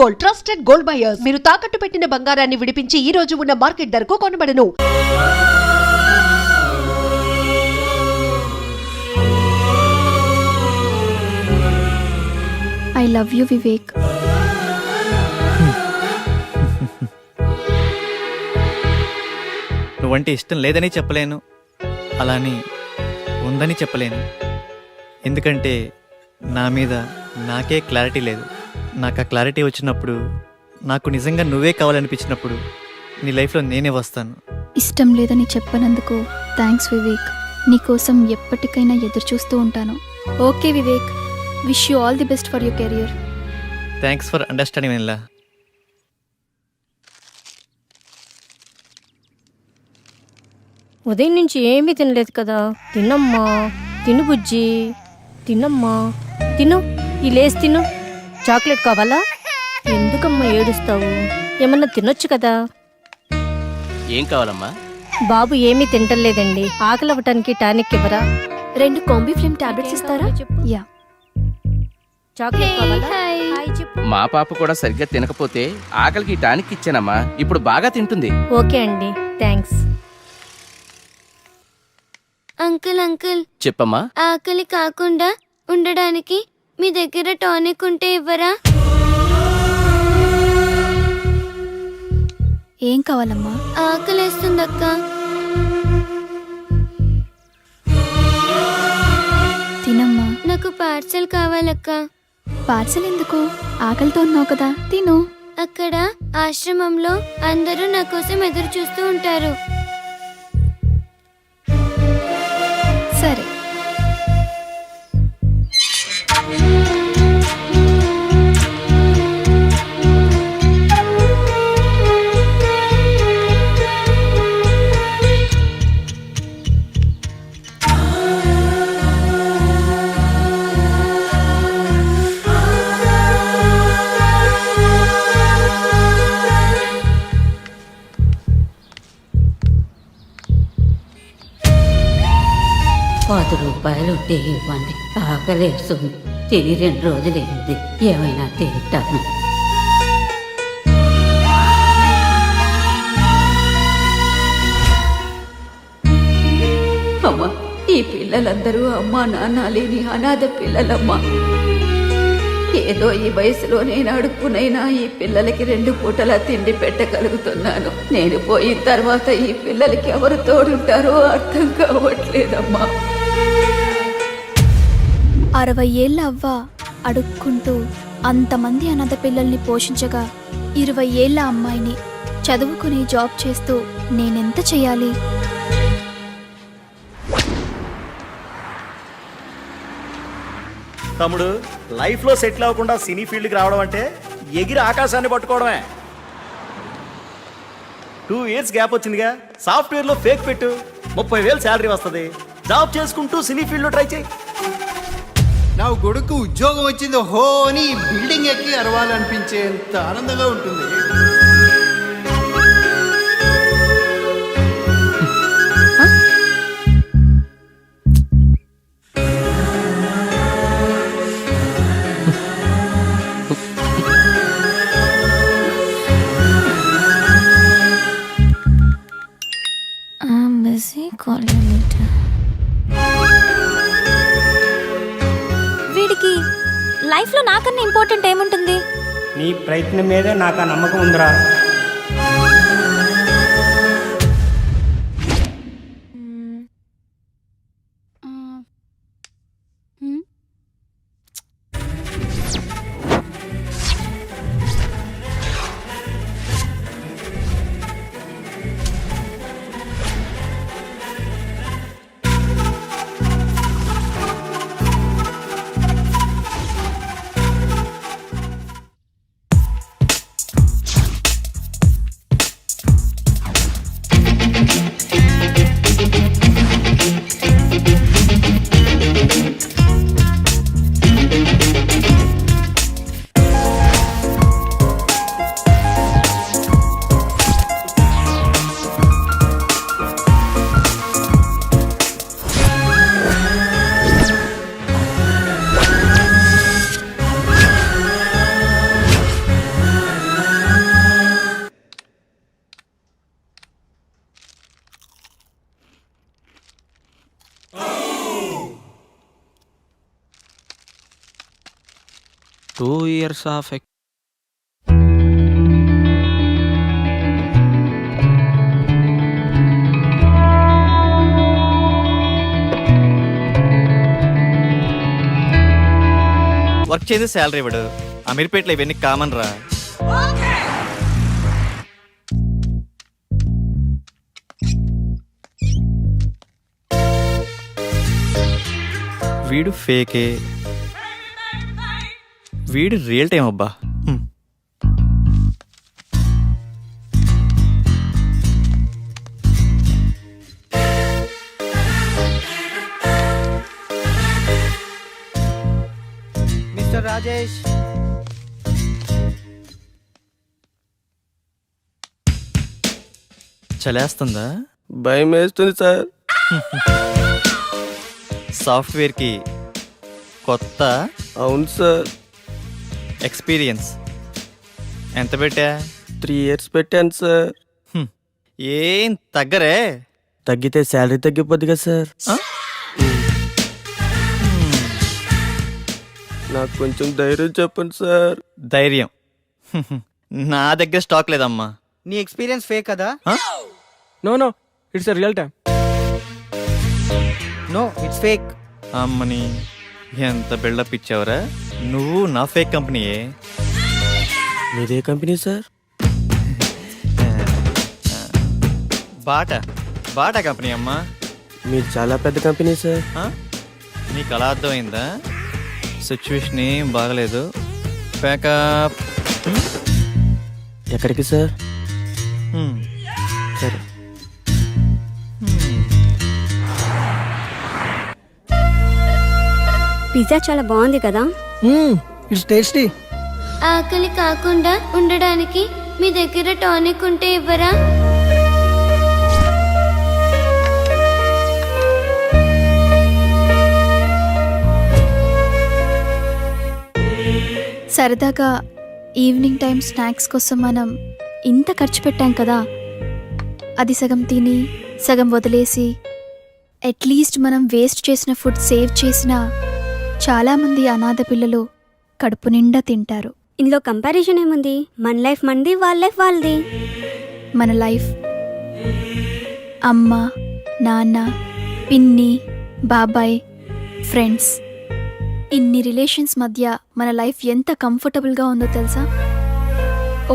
Gold, trusted gold buyers. మీరు తాకట్టు పెట్టిన బంగారాన్ని విడిపించి ఈ రోజు ఉన్న మార్కెట్ ధరకు కొనబడను. I love you, Vivek. నువ్వంటే ఇష్టం లేదని చెప్పలేను, అలాని ఉందని చెప్పలేను. ఎందుకంటే నా మీద నాకే క్లారిటీ లేదు. నాకు ఆ క్లారిటీ వచ్చినప్పుడు, నాకు నిజంగా నువ్వే కావాలనిపించినప్పుడు నీ లైఫ్లో నేనే వస్తాను. ఇష్టం లేదని చెప్పనందుకు థ్యాంక్స్ వివేక్. నీకోసం ఎప్పటికైనా ఎదురు చూస్తూ ఉంటాను. Okay Vivek, wish you all the best for your career. Thanks for understanding vanilla. ఉదయం నుంచి ఏమీ తినలేదు కదా. తినమ్మా, తిను బుజ్జి, తినమ్మా, తిను. ఈ లేస్ తిను. చాక్లెట్ కావాలా? ఎందుకమ్మా ఏడుస్తావు? ఏమన్నా తినొచ్చు కదా. ఏం కావాలమ్మా? బాబు ఏమీ తింటలేదండి. ఆకలి అవ్వటానికి టానిక్ ఇవ్వరా? 2 కాంబిఫ్లేమ్ టాబ్లెట్స్ ఇస్తారా? యా. చాక్లెట్ కావాలా? హాయ్ చెప్పు. మా పాప కూడా సరిగ్గా తినకపోతే ఆకలికి టానిక్ ఇచ్చానమ్మా. ఇప్పుడు బాగా తింటుంది. ఓకే అండి, థ్యాంక్స్. అంకుల్ చెప్పమ్మా. ఆకలి కాకుండా ఉండడానికి మీ దగ్గర టానిక్ ఉంటే ఇవ్వరా? ఏం కావాలమ్మా? ఆకలేస్తుందక్క. తినమ్మా. నాకు పార్సల్ కావాలక్క. పార్సల్ ఎందుకు? ఆకలితో ఉన్నావు కదా, తిను. అక్కడ ఆశ్రమంలో అందరూ నా కోసం ఎదురు చూస్తూ ఉంటారు. సరే. ₹10 ఉంటే ఇవ్వండి. ఆకలేస్తుంది. తిని 2 రోజులైంది. ఏమైనా తింటాను. అమ్మా, ఈ పిల్లలందరూ అమ్మా నాన్న లేని అనాథ పిల్లలమ్మా. ఏదో ఈ వయసులో నేను అడుక్కునైనా ఈ పిల్లలకి 2 పూటలా తిండి పెట్టగలుగుతున్నాను. నేను పోయిన తర్వాత ఈ పిల్లలకి ఎవరు తోడుంటారో అర్థం కావట్లేదమ్మా. 60 ఏళ్ళ అవ్వ అడుక్కుంటూ అంతమంది అనాథ పిల్లల్ని పోషించగా 20 ఏళ్ళ అమ్మాయిని చదువుకుని జాబ్ చేస్తూ నేనెంత చేయాలి? తమ్ముడు, లైఫ్లో సెటిల్ అవ్వకుండా సినీ ఫీల్డ్కి రావడం అంటే ఎగిరి ఆకాశాన్ని పట్టుకోవడమే. 2 ఇయర్స్ గ్యాప్ వచ్చిందిగా. సాఫ్ట్వేర్లో ఫేక్ పెట్టు, 30,000 శాలరీ వస్తుంది. జాబ్ చేసుకుంటూ సినీ ఫీల్డ్లో ట్రై చేయి. నా కొడుకు ఉద్యోగం వచ్చింది హో అని బిల్డింగ్ ఎక్కి అరవాలనిపించేంత ఆనందంగా ఉంటుంది. వీడికి లైఫ్లో నాకన్నా ఇంపార్టెంట్ ఏముంటుంది? నీ ప్రయత్నం మీదే నాకు ఆ నమ్మకం ఉందిరా. 2 years ఆఫ్ వర్క్ చేసి శాలరీ ఇవ్వడు. అమీర్పేటలో ఇవన్నీ కామన్ రా. వీడు ఫేకే, వీడు రియల్ టైం అబ్బా. మిస్టర్ రాజేష్, చలేస్తుందా? భయం వేస్తుంది సార్. సాఫ్ట్వేర్కి కొత్త. అవును సార్. ఎక్స్పీరియన్స్ ఎంత పెట్టా? 3 years పెట్టాను సార్. ఏం తగ్గరే? తగ్గితే శాలరీ తగ్గిపోద్ది కదా సార్. నాకు కొంచెం ధైర్యం చెప్పండి సార్. ధైర్యం నా దగ్గర స్టాక్ లేదమ్మా. నీ ఎక్స్పీరియన్స్ ఫేక్ కదా? No it's real time. No it's fake. అమ్మని ఎంత బిల్డప్ ఇచ్చావురా. నువ్వు నా ఫేక్ కంపెనీయే. మీదే కంపెనీ సార్? బాటా కంపెనీ అమ్మా. మీరు చాలా పెద్ద కంపెనీ సార్. నీకు అలా అర్థమైందా? సిచ్యువేషన్ ఏం బాగలేదు. ప్యాకప్. ఎక్కడికి సార్? సరే. పిజ్జా చాలా బాగుంది కదా? It's tasty. ఆకలి కాకుండా ఉండడానికి మీ దగ్గర టానిక్ ఉంటే ఇవ్వరా? సరదాగా ఈవినింగ్ టైం స్నాక్స్ కోసం మనం ఇంత ఖర్చు పెట్టాం కదా, అది సగం తిని సగం వదిలేసి అట్లీస్ట్ మనం వేస్ట్ చేసిన ఫుడ్ సేవ్ చేసిన చాలామంది అనాథ పిల్లలు కడుపు నిండా తింటారు. ఇందులో కంపారిజన్ ఏముంది? మన లైఫ్ మనది, వాళ్ళ లైఫ్ వాళ్ళది. మన లైఫ్ అమ్మ, నాన్న, పిన్ని, బాబాయ్, ఫ్రెండ్స్, ఇన్ని రిలేషన్స్ మధ్య మన లైఫ్ ఎంత కంఫర్టబుల్గా ఉందో తెలుసా?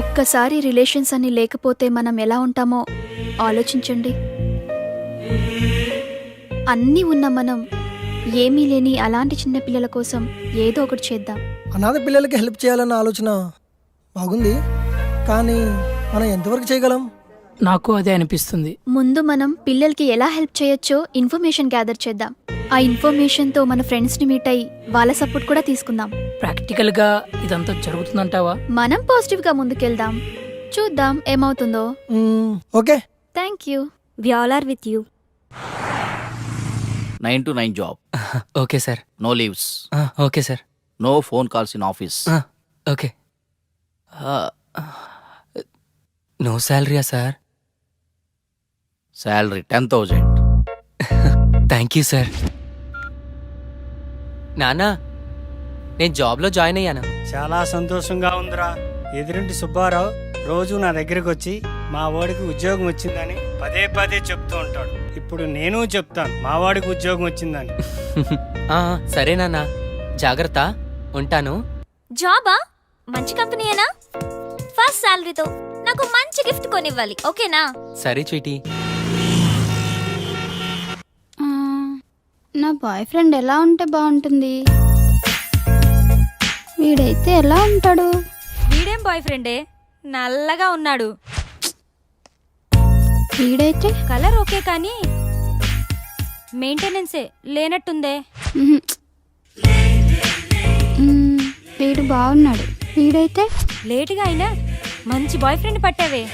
ఒక్కసారి రిలేషన్స్ అన్ని లేకపోతే మనం ఎలా ఉంటామో ఆలోచించండి. అన్నీ ఉన్న మనం ఏమీ లేని అలాంటి చిన్న పిల్లల కోసం ఏదో ఒకటి చేద్దాం. అనాథ పిల్లలకి హెల్ప్ చేయాలన్న ఆలోచన బాగుంది, కానీ మనం ఎంతవరకు చేయగలం? నాకు అదే అనిపిస్తుంది. ముందు మనం పిల్లలకి ఎలా హెల్ప్ చేయొచ్చో ఇన్ఫర్మేషన్ గ్యాదర్ చేద్దాం. ఆ ఇన్ఫర్మేషన్తో మన ఫ్రెండ్స్ని మీట్ అయ్యి వాళ్ళ సపోర్ట్ కూడా తీసుకుందాం. ప్రాక్టికల్ గా ఇదంతా జరుగుతుందంటావా? మనం పాజిటివ్గా ముందుకెళ్దాం, చూద్దాం ఏమవుతుందో. Okay, thank you. We all are with you. 9 to 9 job. Okay sir. No leaves. Okay sir. No phone calls in office. Okay. No శాలరీయా sir? Salary 10,000. Thank you sir. నానా, నేను జాబ్లో జాయిన్ అయ్యాను. చాలా సంతోషంగా ఉందిరా. ఎదురింటి సుబ్బారావు రోజు నా దగ్గరికి వచ్చి మా వాడికి ఉద్యోగం వచ్చిందని పదే పదే చెప్తూ ఉంటాడు. ఇప్పుడు నేను చెప్తాను మా వాడికి ఉద్యోగం వచ్చిందని. సరే నాన్న, జాగ్రత్త, ఉంటాను. జాబా? మంచి కంపెనీయేనా? ఫస్ట్ సాలరీతో నాకు మంచి గిఫ్ట్ కొనివ్వాలి, ఓకేనా? సరే చీటీ. నా బాయ్ ఫ్రెండ్ ఎలా ఉంటే బాగుంటుంది? వీడైతే ఎలా ఉంటాడు? వీడేం బాయ్ ఫ్రెండే, నల్లగా ఉన్నాడు. వీడైతే కలర్ ఓకే కానీ మెయింటెనెన్సే లేనట్టుందే. వీడు బాగున్నాడు. వీడైతే లేటుగా అయినా మంచి బాయ్ ఫ్రెండ్ పట్టావే.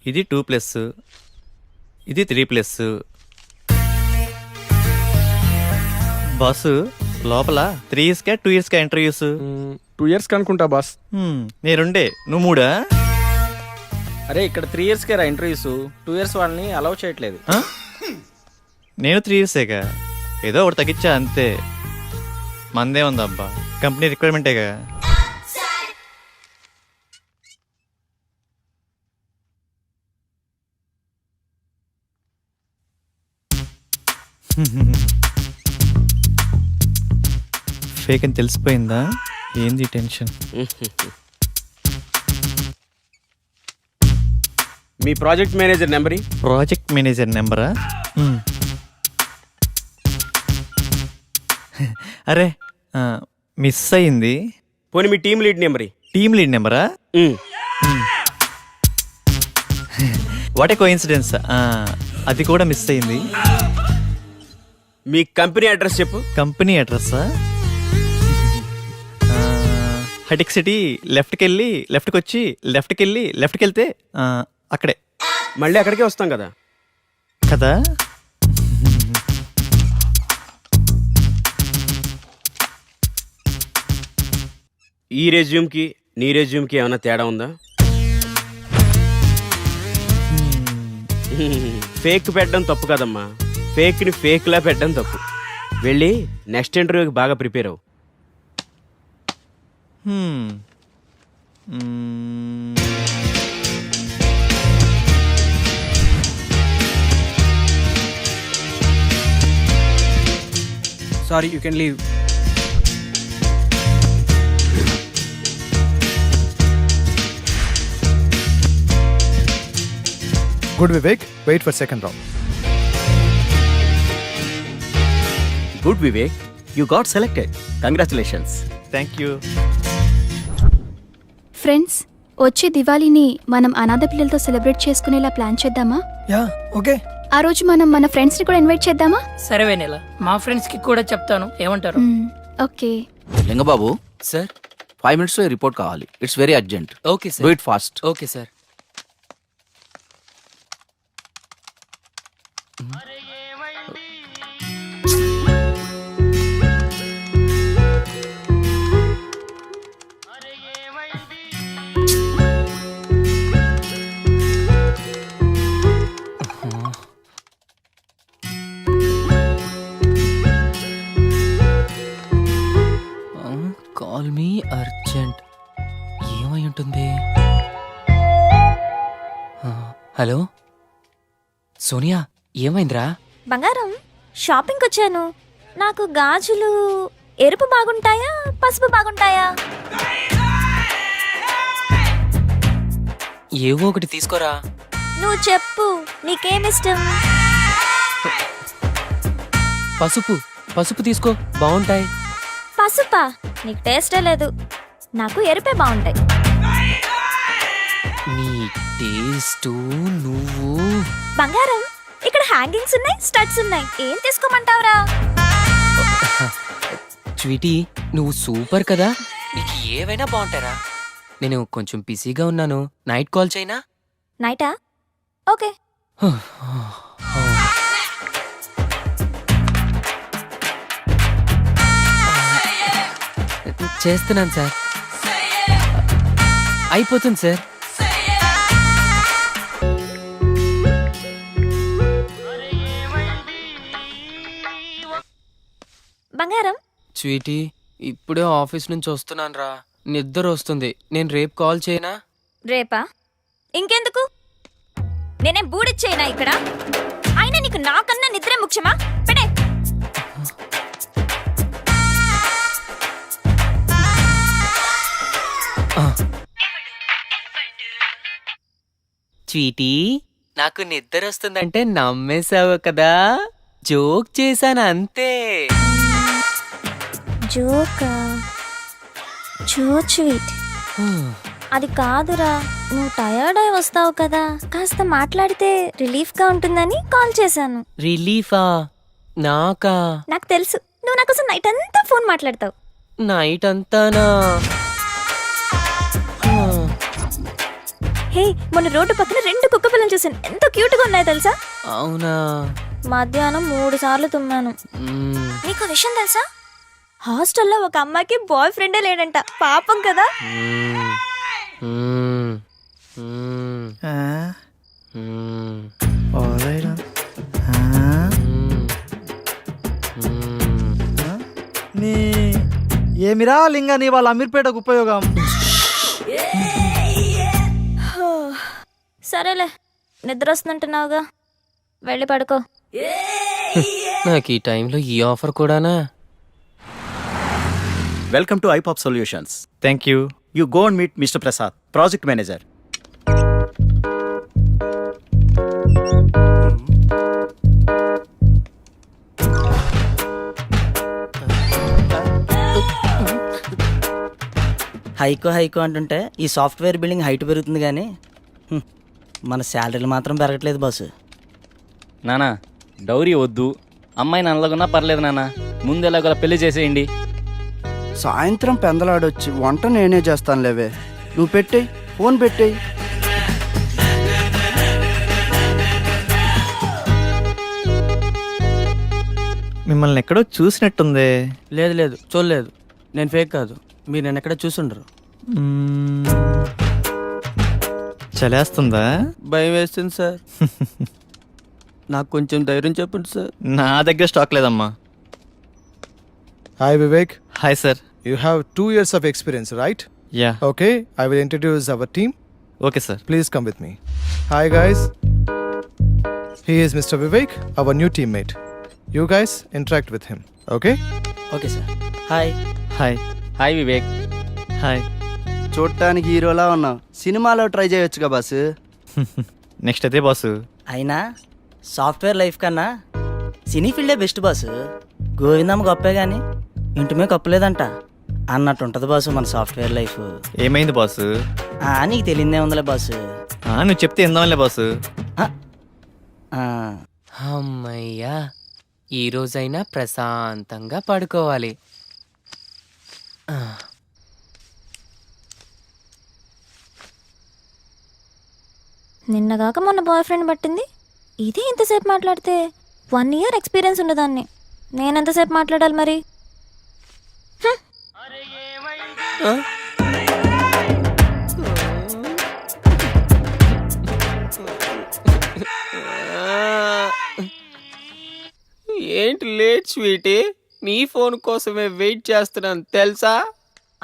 ఇది 2+, ఇది 3+. బాసు లోపల 3 yearsకా 2 yearsకా ఇంటర్వ్యూస్? 2 years కనుకుంటా బాస్. నేను 2 నువ్వు 3. అరే ఇక్కడ 3 yearsకే రా ఇంటర్వ్యూస్, 2 years వాళ్ళని అలౌ చేయట్లేదు. నేను 3 yearsేగా, ఏదో ఒకటి తగ్గించా అంతే. మందే ఉందబ్బా, కంపెనీ రిక్వైర్మెంటేగా. ఫేక్ అని తెలిసిపోయిందా? ఏంది టెన్షన్? మీ project manager number? Project manager నెంబరా? అరే మిస్ అయింది. పోనీ మీ team lead number? Team lead నెంబరా? వాట్ ఏ కోఇన్సిడెన్స్, అది కూడా మిస్ అయింది. మీ కంపెనీ అడ్రస్ చెప్పు. కంపెనీ అడ్రస్సా? హటిక్ సిటీ, లెఫ్ట్కి వెళ్ళి లెఫ్ట్కి వచ్చి లెఫ్ట్కి వెళ్ళి లెఫ్ట్కి వెళ్తే అక్కడే. మళ్ళీ అక్కడికే వస్తాం కదా. కదా. ఈ రెజ్యూమ్కి నీ రెజ్యూమ్కి ఏమైనా తేడా ఉందా? ఫేక్ పెట్టడం తప్పు కదమ్మా, ఫేక్ని ఫేక్లా పెట్టడం తప్పు. వెళ్ళి నెక్స్ట్ ఇంటర్వ్యూకి బాగా ప్రిపేర్ అవ్వు. Sorry, you can leave. Good Vivek, wait for second round. Good Vivek, you got selected. Congratulations. Thank you. Friends, వచ్చే దివాళీని మనం అనాథ పిల్లలతో సెలబ్రేట్ చేసుకునేలా ప్లాన్ చేద్దామా? Ya, okay. ఆ రోజు మనం మన ఫ్రెండ్స్ ని కూడా ఇన్వైట్ చేద్దామా? సరే వెనెల, మా ఫ్రెండ్స్ కి కూడా చెప్తాను, ఏమంటారు? ఓకే. లింగబాబు సార్, 5 minutes లో రిపోర్ట్ కావాలి. It's very urgent. Okay do sir. It fast. Okay sir. Call me urgent. ఏమై ఉంటుంది? హలో సోనియా, ఏమైందిరా? బంగారం, షాపింగ్కి వచ్చాను. నాకు గాజులు ఎరుపు బాగుంటాయా పసుపు బాగుంటాయా? ఏవో ఒకటి తీసుకోరా. నువ్వు చెప్పు, నీకేమిష్టం? పసుపు. పసుపు తీసుకో, బాగుంటాయి. పసుపా? నీకు టేస్టే లేదు. నాకు ఎరుపే బాగుంటాయి. నీ టేస్ట్ నువ్వు. బంగారం, ఇక్కడ హ్యాంగింగ్స్ ఉన్నాయి, స్టడ్స్ ఉన్నాయి, ఏం తీసుకోమంటావురా? స్వీటీ, నువ్వు సూపర్ కదా, నీకు ఏవైనా బాగుంటారా. నేను కొంచెం బిజీగా ఉన్నాను, నైట్ కాల్ చేయనా? నైటా? ఓకే. చేస్తున్నాను సార్. అయిపోతుంది సార్. బంగారం, స్వీటీ, ఇప్పుడే ఆఫీస్ నుంచి వస్తున్నాను రా, నిద్ర వస్తుంది. నేను రేపు కాల్ చేయనా? రేపా? ఇంకెందుకు? నేనేం బూడిచ్చేయనా ఇక్కడ? అయినా నీకు నాకన్నా నిద్రే ముఖ్యమా? పెడే. స్వీటీ, నాకు నిద్ర వస్తుందంటే నమ్మేశావు కదా, జోక్ చేశాను అంతే. జోకా? So sweet. అది కాదురా, నువ్వు టయర్డ్ అయి వస్తావు కదా, కాస్త మాట్లాడితే రిలీఫ్ గా ఉంటుందని కాల్ చేశాను. రిలీఫా? నాకా? నాకు తెలుసు, నువ్వు నా కోసం నైట్ అంతా ఫోన్ మాట్లాడతావు. నైట్ అంతానా? హే, మొన్న రోడ్డు పక్కన 2 కుక్క పిల్లలు చూసాను, ఎంత క్యూట్ గా ఉన్నాయో తెలుసా? అవునా? మధ్యాహ్నం 3 సార్లు తుమ్మాను. నీకు విషయం తెలుసా? హాస్టల్లో ఒక అమ్మాయికి బాయ్ ఫ్రెండే లేడంట, పాపం కదా. ఏమిరా లింగా నీ వాళ్ళ అమీర్పేటకు ఉపయోగం? సరేలే, నిద్ర వస్తుందంటున్నావుగా, వెళ్ళి పడుకో. నాకు ఈ టైంలో ఈ ఆఫర్ కూడానా? Welcome to iPop solutions. Thank you. You go and meet mister Prasad, project manager. హైకో అంటుంటే ఈ సాఫ్ట్వేర్ బిల్డింగ్ హైట్ పెరుగుతుంది కానీ మన శాలరీలు మాత్రం పెరగట్లేదు బాసు. నానా డౌరీ వద్దు, అమ్మాయి నల్లగున్నా పర్లేదు నాన్న, ముందు ఎలాగోలా పెళ్లి చేసేయండి. సాయంత్రం పెందలాడొచ్చి వంట నేనే చేస్తాను లేవే, నువ్వు పెట్టేయి, ఫోన్ పెట్టేయి. మిమ్మల్ని ఎక్కడో చూసినట్టుంది. లేదు చూడలేదు, నేను ఫేక్ కాదు, మీరు నేను ఎక్కడ చూసుండరు. చలేస్తుందా? భయం వేస్తుంది సార్. నాకు కొంచెం ధైర్యం చెప్పండి సార్. నా దగ్గర స్టాక్ లేదమ్మా. Hi Vivek, hi sir. you have 2 years of experience, right? Yeah. Okay, I will introduce our team. Okay sir. Please come with me. Hi guys, he is Mr. Vivek, our new teammate. You guys interact with him, okay? Okay sir. Hi. Hi. Hi Vivek. Hi. చూడటానికి హీరోలా ఉన్నావు, సినిమాలో try చేయొచ్చుగా boss. Next అదే boss. అయినా software life కన్నా సినీ ఫీల్డే best boss. Govindamma గొప్పే కానీ ఇంటిమే కప్పలేదంట అన్నట్టు ఉంటుంది బాసు మన సాఫ్ట్వేర్ లైఫ్. ఏమైంది బాసు? నీకు తెలియదే ఉందిలే బాసు. నువ్వు చెప్తే ఎందాంలే బాసు. అమ్మయ్యా, ఈ రోజైనా ప్రశాంతంగా పడుకోవాలి. నిన్నగాక మొన్న బాయ్ ఫ్రెండ్ పట్టింది, ఇది ఇంతసేపు మాట్లాడితే 1 year ఎక్స్పీరియన్స్ ఉన్నదాన్ని. నేనెంతసేపు మాట్లాడాలి మరి? ఏంటి లేట్ స్వీటీ? నీ ఫోన్ కోసమే వెయిట్ చేస్తున్నాను తెలుసా?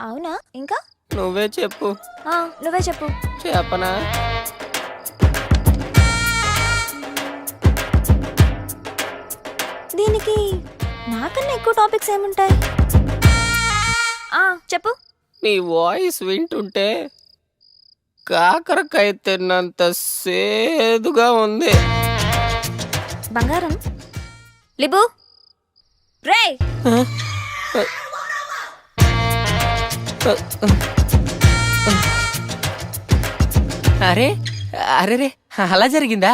అవునా? ఇంకా నువ్వే చెప్పు. నువ్వే చెప్పు. చెప్పనా? దీనికి నాకన్నా ఎక్కువ టాపిక్స్ ఏముంటాయి? చెప్పు. నీ వాయిస్ వింటుంటే కాకరకాయ తిన్నంత సేదుగా ఉంది. బంగారం లిబు రే. అరే అరే రే, అలా జరిగిందా?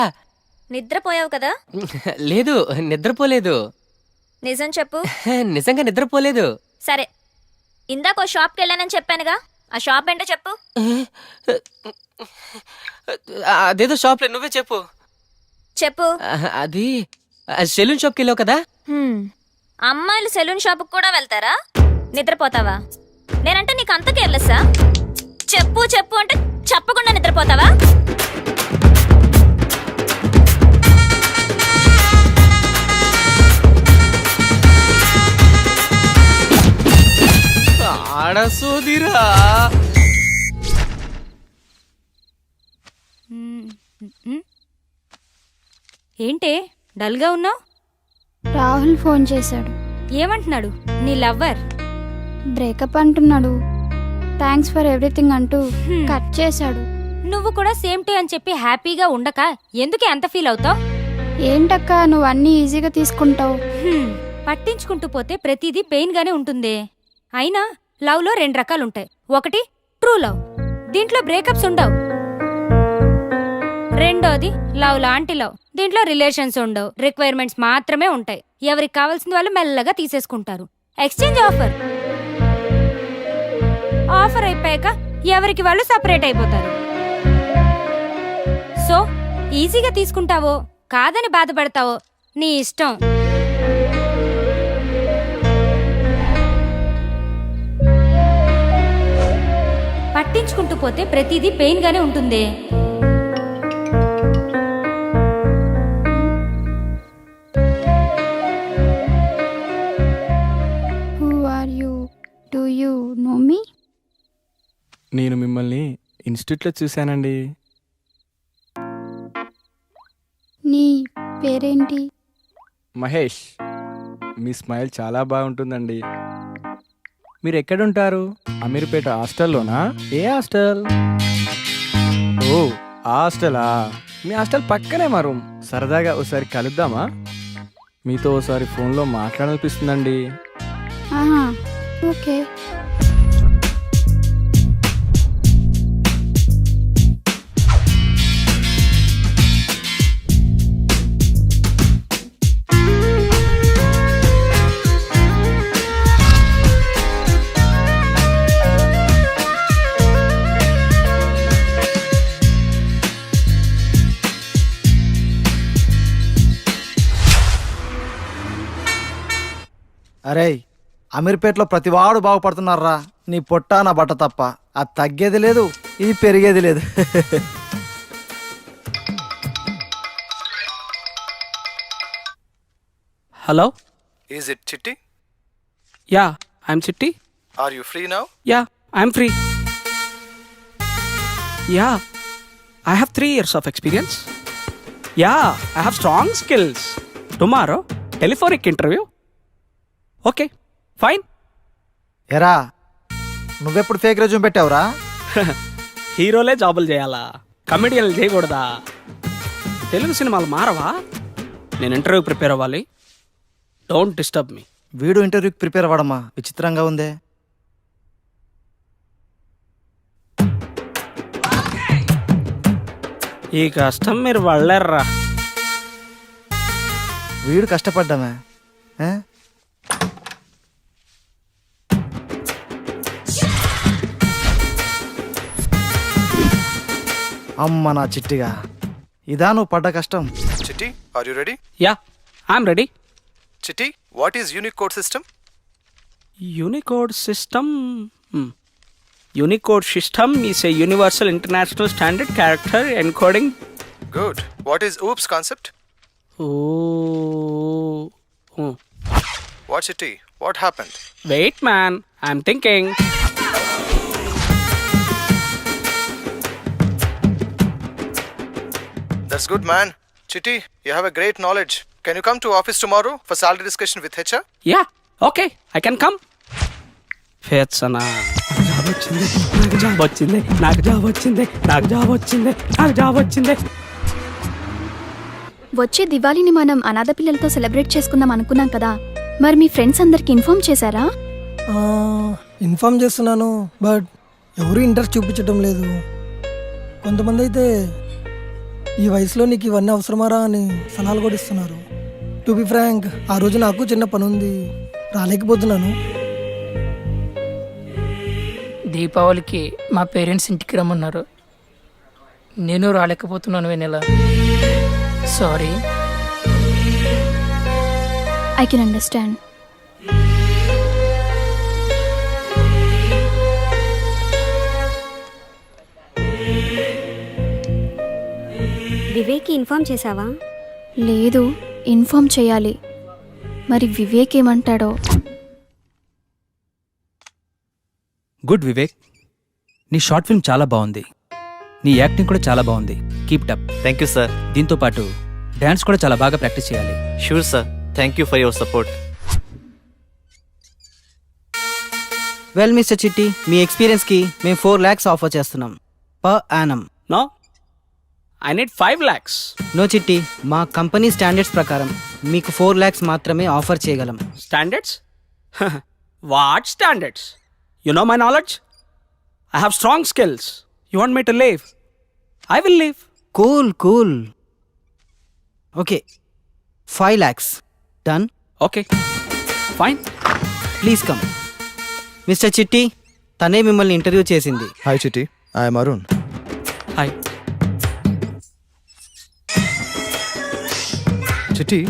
నిద్రపోయావు కదా? లేదు, నిద్రపోలేదు. నిజం చెప్పు. నిజంగా నిద్రపోలేదు. సరే, ఇందాక ఓ షాప్కి వెళ్ళానని చెప్పానుగా, ఆ షాప్ ఏంటో చెప్పు. అదేదో షాప్లో, నువ్వే చెప్పు. చెప్పు. అది సెలూన్ షాప్కి వెళ్ళావు కదా? అమ్మాయిలు సెలూన్ షాప్కి కూడా వెళ్తారా? నిద్రపోతావా? నేనంటే నీకు అంత కేర్లెస్సా? చెప్పు చెప్పు అంటే చెప్పకుండా నిద్రపోతావా? ఆడసోదిరా. ఏంటే డల్గా ఉన్నావు? రాహుల్ ఫోన్ చేశాడు. ఏమంటున్నాడు నీ లవ్వర్? బ్రేకప్ అంటున్నాడు. థ్యాంక్స్ ఫర్ ఎవ్రీథింగ్ అంటూ కట్ చేశాడు. నువ్వు కూడా సేమ్ టు అని చెప్పి హ్యాపీగా ఉండక ఎందుకే అంత ఫీల్ అవుతావు? ఏంటక్క నువ్వు అన్నీ ఈజీగా తీసుకుంటావు? పట్టించుకుంటూ పోతే ప్రతిదీ పెయిన్ గానే ఉంటుంది. అయినా లవ్ లో 2 రకాలుంటాయి. ఒకటి ట్రూ లవ్, దీంట్లో బ్రేకప్స్ ఉండవు. రెండోది లవ్ లాంటి లవ్, దీంట్లో రిలేషన్స్ ఉండవు, రిక్వైర్మెంట్స్ మాత్రమే ఉంటాయి. ఎవరికి కావాల్సిన వాళ్ళు మెల్లగా తీసేసుకుంటారు. Exchange offer. ఆఫర్ అయిపోయాక ఎవరికి వాళ్ళు సపరేట్ అయిపోతారు. సో ఈజీగా తీసుకుంటావో కాదని బాధపడతావో నీ ఇష్టం. పట్టించుకుంటూ పోతే ప్రతిదీ పెయిన్ గానే ఉంటుంది. Who are you? Do you know me? నేను మిమ్మల్ని ఇన్స్టిట్యూట్లో చూశానండి. నీ పేరేంటి? మహేష్. మీ స్మైల్ చాలా బాగుంటుందండి. మీరు ఎక్కడుంటారు? అమీర్పేట హాస్టల్లోనా? ఏ హాస్టల్? ఓ హాస్టలా? మీ హాస్టల్ పక్కనే మా రూమ్. సరదాగా ఒకసారి కలుద్దామా? మీతో ఒకసారి ఫోన్లో మాట్లాడాలనిపిస్తుందండి. ఓకే. అరే అమీర్పేటలో ప్రతివాడు బాగుపడుతున్నారా. నీ పొట్ట నా బట్ట తప్ప. అది తగ్గేది లేదు, ఇది పెరిగేది లేదు. Hello. Is it Chitti? Yeah, I'm చిట్టి. Are you free now? Yeah, I'm free. Yeah, I have 3 years of experience. Yeah, I have strong skills. Tomorrow, telephonic interview. Okay, fine. ఎరా నువ్వెప్పుడు ఫేక్ రెజ్యూమ్ పెట్టావురా? హీరోలే జాబులు చేయాలా, కమెడియన్లు చేయకూడదా? తెలుగు సినిమాలు మారవా? నేను interview prepare అవ్వాలి. Don't disturb me. వీడు ఇంటర్వ్యూకి ప్రిపేర్ అవ్వడమా? విచిత్రంగా ఉందే. ఈ కష్టం మీరు వాళ్ళర్రా. వీడు కష్టపడ్డామే. అమ్మ నా చిట్టిగా, ఇదా నువ్వు పడ్డ కష్టం. Chitti, are you ready? Yeah, I'm ready. Chitti, what is Unicode system? Unicode system. Unicode system is a universal international standard character encoding. Good. What is OOPS concept? Oh. What Chitti? What happened? Wait, man. I'm thinking. That's good, man. Chitti, you have a great knowledge. Can you come to office tomorrow for salary discussion with HR? Yeah, okay. I can come. Fetsana. నాకు job వచ్చింది. వచ్చే దివాళీని మనం అనాథ పిల్లలతో celebrate చేసుకుందాం అనుకున్నాం కదా. మరి మీ ఫ్రెండ్స్ అందరికి ఇన్ఫార్మ్ చేశారా? ఇన్ఫార్మ్ చేస్తున్నాను, బట్ ఎవరు ఇంట్రెస్ట్ చూపించడం లేదు. కొంతమంది అయితే ఈ వయసులో నీకు ఇవన్నీ అవసరమారా అని సలహాలు కూడా ఇస్తున్నారు. టు బి ఫ్రాంక్, ఆ రోజు నాకు చిన్న పని ఉంది, రాలేకపోతున్నాను. దీపావళికి మా పేరెంట్స్ ఇంటికి రమ్మన్నారు. నేను రాలేకపోతున్నాను Vennela. Sorry. I can understand. Vivek inform చేసావా? లేదు, ఇన్ఫార్మ్ చేయాలి. మరి వివేక్ ఏమంటాడో. గుడ్ వివేక్, నీ షార్ట్ ఫిల్మ్ చాలా బాగుంది. నీ యాక్టింగ్ కూడా చాలా బాగుంది. Keep up. Thank you sir. దీంతో పాటు డాన్స్ కూడా చాలా బాగా ప్రాక్టీస్ చేయాలి. Sure sir. Thank you for your support. Well mister Chitti, మీ ఎక్స్పీరియన్స్కి మేము 4 lakhs ఆఫర్ చేస్తున్నాం per annum. No, I need 5 lakhs. No Chitti, మా కంపెనీ స్టాండర్డ్స్ ప్రకారం మీకు 4 lakhs మాత్రమే ఆఫర్ చేయగలం. Standards? What standards? You know my knowledge? I have strong skills. You want me to leave? I will leave. Cool. Okay, 5 lakhs. Done? Okay, fine. Please come. Mister చిట్టి, తనే మిమ్మల్ని interview చేసింది. Hi Chitti, I am Arun. Hi. Chitti,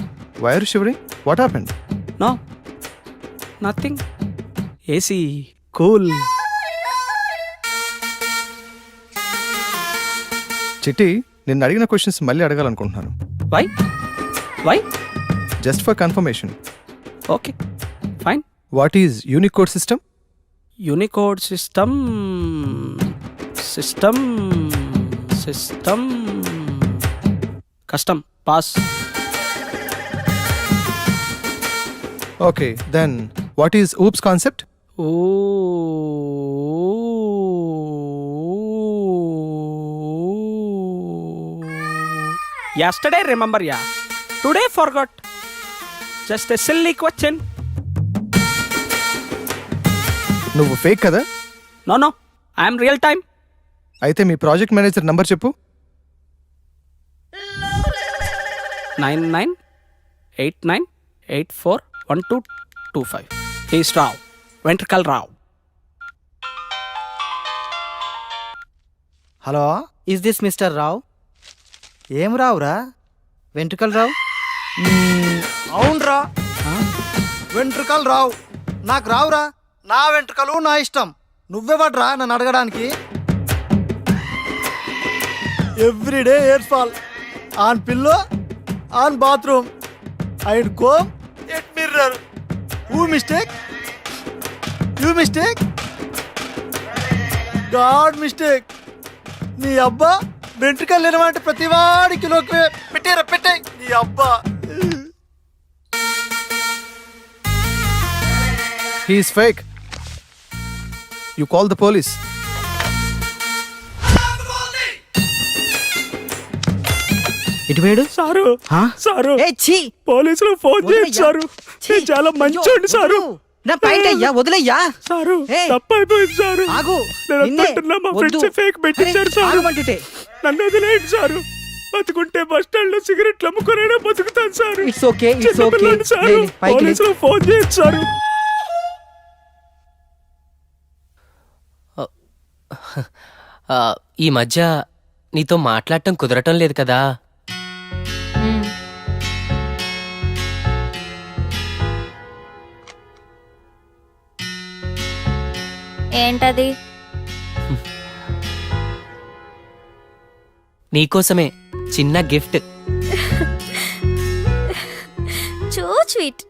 why are you shivering? What happened? No, nothing. AC, cool. చిట్టి నిన్ను అడిగిన questions మళ్ళీ అడగాలనుకుంటున్నాను. Why just for confirmation. Okay fine. What is unicode system? Unicode system custom pass. Okay then what is oops concept? Yesterday remember ya, today forgot. Just a silly question. నువ్వు fake కదా? No, I am real time. అయితే మీ project manager number చెప్పు. 9989841225. He's Rao, Ventricle Rao. Hello, is this mister Rao? ఏం రావురా? వెంట్రుకలు రావు? అవునరా, వెంట్రుకలు రావు. నాకు రావురా. నా వెంట్రుకలు నా ఇష్టం. నువ్వెవడ్రా నన్ను అడగడానికి? Everyday hair fall on pillow, on bathroom, and comb at mirror. Who mistake? You mistake? God mistake. నీ అబ్బా వెంట్రుకలు లేనమంటే ప్రతివాడి కిలోకి పెట్టే నీ అబ్బా. He is fake. You call the police. ఇటు వేడు సారు, సారు, ఏ ఛీ, పోలీసులు ఫోన్ చేయండి సారు. నేను చాలా మంచోండి సారు. నా పాయింట్ అయ్యా, వదిలేయ్యా సారు. ఏయ్, తప్పైపోయింది సారు. ఆగు. నేను అనుకుంటున్నా మా ఫ్రెండ్స్ ఫేక్ పెట్టించారు సారు. ఆగమంటుంటే. నన్ను వదిలేయండి సారు. బతుకుంటే బస్ స్టాండ్ లో సిగరెట్లు అమ్ముకునే బతుకుతాను సారు. ఇట్స్ ఓకే, ఇట్స్ చిన్న ఓకే. పిల్లాడిని సారు. పోలీసులు ఫోన్ చేయండి సారు. ఈ మధ్య నీతో మాట్లాడటం కుదరటం లేదు కదా. ఏంటది? నీకోసమే చిన్న గిఫ్ట్. చూ స్వీట్.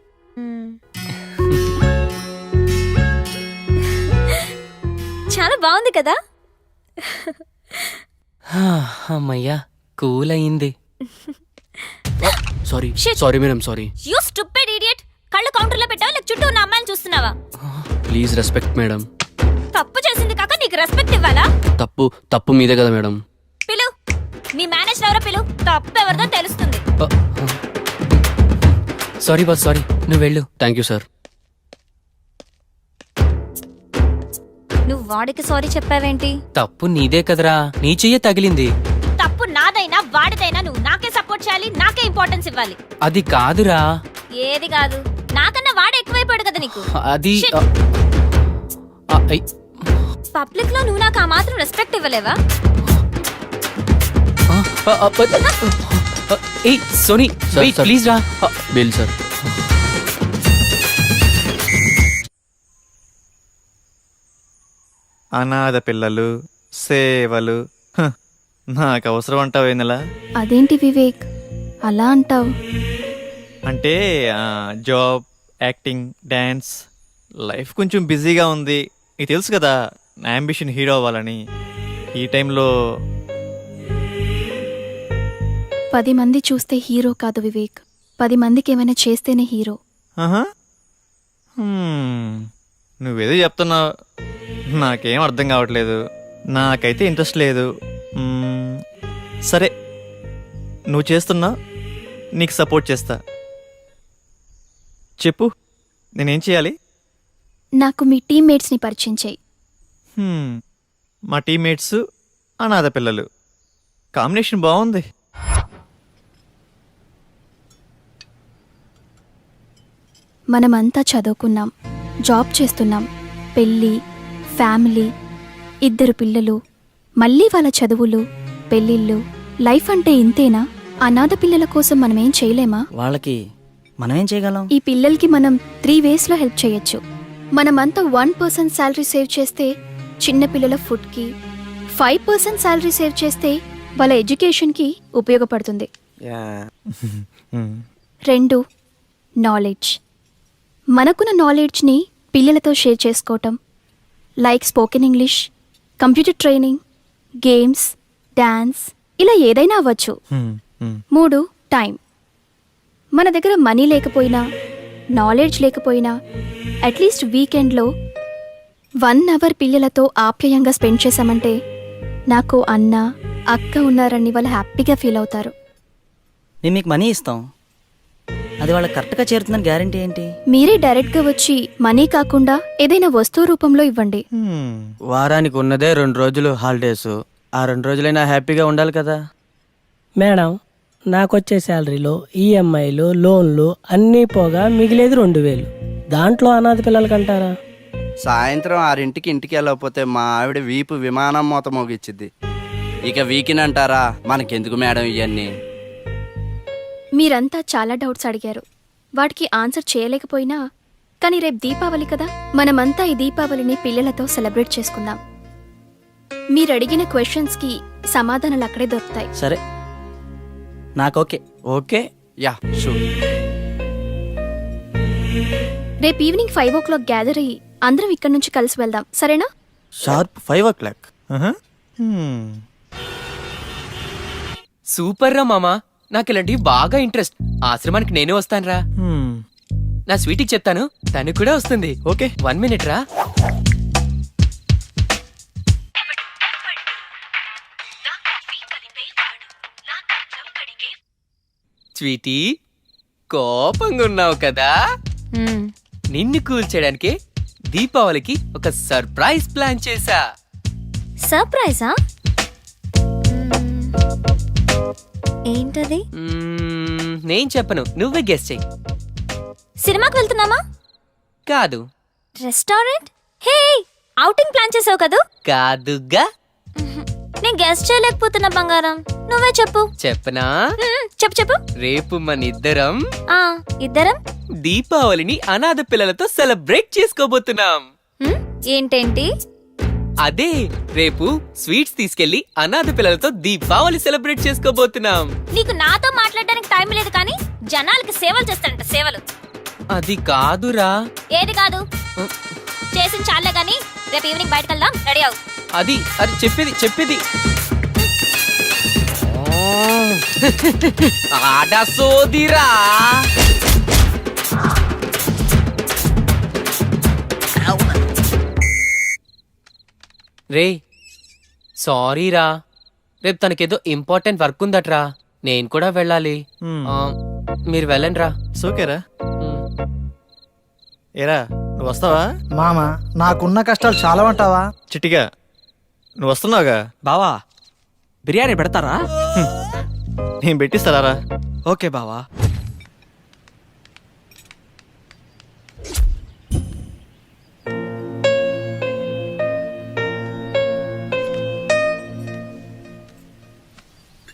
చాలా బాగుంది కదా? అమ్మయ్యా, కూల్ అయింది. Sorry madam, sorry. You stupid idiot. కళ్ళు కౌంటర్లో పెట్టావా లేక చుట్టూ ఉన్న అమ్మాయిని చూస్తున్నావా? Please respect madam. తప్పు చేసింది కాక నీకు రెస్పెక్ట్ ఇవ్వాలా? తప్పు మీదే కదా మేడం. పిలు, మీ మేనేజర్ ఎవరో పిలు. తప్పు ఎవరిదో తెలుస్తుంది. Sorry boss, sorry. నువ్వు వెళ్ళు. Thank you sir. నువ్వు వాడికి సారీ చెప్పావేంటి? తప్పు నీదే కదరా, నీ చెయ్యే తగిలింది. తప్పు నాదైనా వాడిదైనా నువ్వు నాకే సపోర్ట్ చేయాలి, నాకే ఇంపార్టెన్స్ ఇవ్వాలి. అది కాదురా. ఏది కాదు? నాకన్నా వాడు ఎక్కువైపోయాడు కదా నీకు. అది పబ్లిక్ లో నువ్వు నాకు ఆ మాత్రం రెస్పెక్ట్ ఇవ్వలేవా? సోనీ ప్లీజ్ రా. Bill sir. అనాథ పిల్లలు, సేవలు, నాకు అవసరం అంటావేనలా? అదేంటి వివేక్ అలా అంటావు? అంటే జాబ్, యాక్టింగ్, డ్యాన్స్, లైఫ్ కొంచెం బిజీగా ఉంది. నీకు తెలుసు కదా నా అంబిషన్ హీరో అవ్వాలని. ఈ టైంలో 10 మంది చూస్తే హీరో కాదు వివేక్, 10 మందికి ఏమైనా చేస్తేనే హీరో. నువ్వేదో చెప్తున్నావు, నాకేం అర్థం కావట్లేదు. నాకైతే ఇంట్రెస్ట్ లేదు. సరే, నువ్వు చేస్తున్నా, నీకు సపోర్ట్ చేస్తా. చెప్పు, నేనేం చేయాలి? నాకు మీ టీమ్మేట్స్ని పరిచయం చేయి. మా టీమ్మేట్స్ అనాథ పిల్లలు, కాంబినేషన్ బాగుంది. మనమంతా చదువుకున్నాం, జాబ్ చేస్తున్నాం, పెళ్ళి, ఫ్యామిలీ, 2 పిల్లలు, మళ్ళీ వాళ్ళ చదువులు, పెళ్ళిళ్ళు. లైఫ్ అంటే ఇంతేనా? అనాథ పిల్లల కోసం మనమేం చేయలేమా? వాళ్ళకి మనమేం చేయగలం? ఈ పిల్లలకి మనం 3 వేస్లో హెల్ప్ చేయొచ్చు. మనమంతా 1% శాలరీ సేవ్ చేస్తే చిన్నపిల్లల ఫుడ్కి, 5% శాలరీ సేవ్ చేస్తే వాళ్ళ ఎడ్యుకేషన్కి ఉపయోగపడుతుంది. 2 నాలెడ్జ్. మనకున్న నాలెడ్జ్ని పిల్లలతో షేర్ చేసుకోవటం, like spoken English, computer training, games, dance, ఇలా ఏదైనా అవ్వచ్చు. 3 టైం. మన దగ్గర మనీ లేకపోయినా, నాలెడ్జ్ లేకపోయినా, అట్లీస్ట్ వీకెండ్లో 1 అవర్ పిల్లలతో ఆప్యాయంగా స్పెండ్ చేశామంటే నాకు అన్న అక్క ఉన్నారని వాళ్ళు హ్యాపీగా ఫీల్ అవుతారు. మేము మీకు మనీ ఇస్తాం, అది వాళ్ళకి కరెక్ట్గా చేరుతుందని గ్యారంటీ ఏంటి? మీరే డైరెక్ట్గా వచ్చి మనీ కాకుండా ఏదైనా వస్తువు రూపంలో ఇవ్వండి. వారానికి ఉన్నదే 2 రోజులు హాలిడేస్, ఆ 2 రోజులైనా హ్యాపీగా ఉండాలి కదా. మేడం, నాకొచ్చే శాలరీలో ఈఎంఐలు, లోన్లు అన్నీ పోగా మిగిలేది 2000. దాంట్లో అనాథ పిల్లలకంటారా? సాయంత్రం 6ంటికి ఇంటికి వెళ్ళకపోతే మా ఆవిడ వీపు విమానం మూత మోగిచ్చిద్ది. ఇక వీకెండ్ అంటారా, మనకెందుకు మేడం ఇవన్నీ? మీరంతా చాలా డౌట్స్ అడిగారు, వాటికి ఆన్సర్ చేయలేకపోయినా కానీ రేపు దీపావళి కదా, మనమంతా ఈ దీపావళిని పిల్లలతో సెలబ్రేట్ చేసుకుందాం. మీరు అడిగిన క్వశ్చన్స్కి సమాధానాలు అక్కడే దొరుకుతాయి. సరే, నాకు ఓకే. Okay, yeah sure. రేపు ఈవినింగ్ 5 o'clock గ్యాదర్ అయ్యి అందరం ఇక్కడ నుంచి కలిసి వెళ్దాం, సరేనా? Sharp 5 o'clock. సూపర్ రా మామా, నాకు ఇలాంటివి బాగా ఇంట్రెస్ట్. ఆశ్రమానికి నేనే వస్తానురా. నా స్వీటీకి చెప్తాను, తను కూడా వస్తుంది. ఓకే, 1 minute రా. స్వీటీ, కోపంగా ఉన్నావు కదా? నిన్ను కూల్ చేయడానికి దీపావళికి ఒక సర్ప్రైజ్ ప్లాన్ చేశా. సర్ప్రైజా? ఏంటది? నేను చెప్పను, నువ్వే గెస్ చెయ్యి. సినిమాకి వెళ్తున్నామా? కాదు. రెస్టారెంట్? హే, ఔటింగ్ ప్లాన్ చేసావు కదూ? కాదుగా. నేను గెస్ చేయలేకపోతున్నా బంగారం, నువ్వే చెప్పు. చెప్పనా? చెప్పు చెప్పు. రేపు మన ఇద్దరం ఇద్దరం దీపావళిని అనాథ పిల్లలతో సెలబ్రేట్ చేసుకోబోతున్నాం. ఏంటేంటి? అదే, రేపు స్వీట్స్ తీసుకెళ్లి అనాథ పిల్లలతో దీపావళి సెలబ్రేట్ చేసుకోబోతున్నాం. నీకు నాతో మాట్లాడడానికి టైం లేదు కానీ జనాలకి సేవలు చేస్తాడంట, సేవలు. అది కాదురా. ఏది కాదు? చేసిన చాలే గానీ రేపు ఈవినింగ్ బయటకు వెళ్దాం, రెడీ అవు. అది చెప్పేది ఆడ సోదిరా. రే, సారీరా, రేపు తనకేదో ఇంపార్టెంట్ వర్క్ ఉందట్రా, నేను కూడా వెళ్ళాలి. మీరు వెళ్ళండి రా. సోకేరా. ఏరా, నువ్వు వస్తావా? మామ, నాకున్న కష్టాలు చాలా ఉంటావా? చిట్టిగా నువ్వు వస్తున్నావుగా? బావా, బిర్యానీ పెడతారా? నేను పెట్టిస్తారా? ఓకే బావా.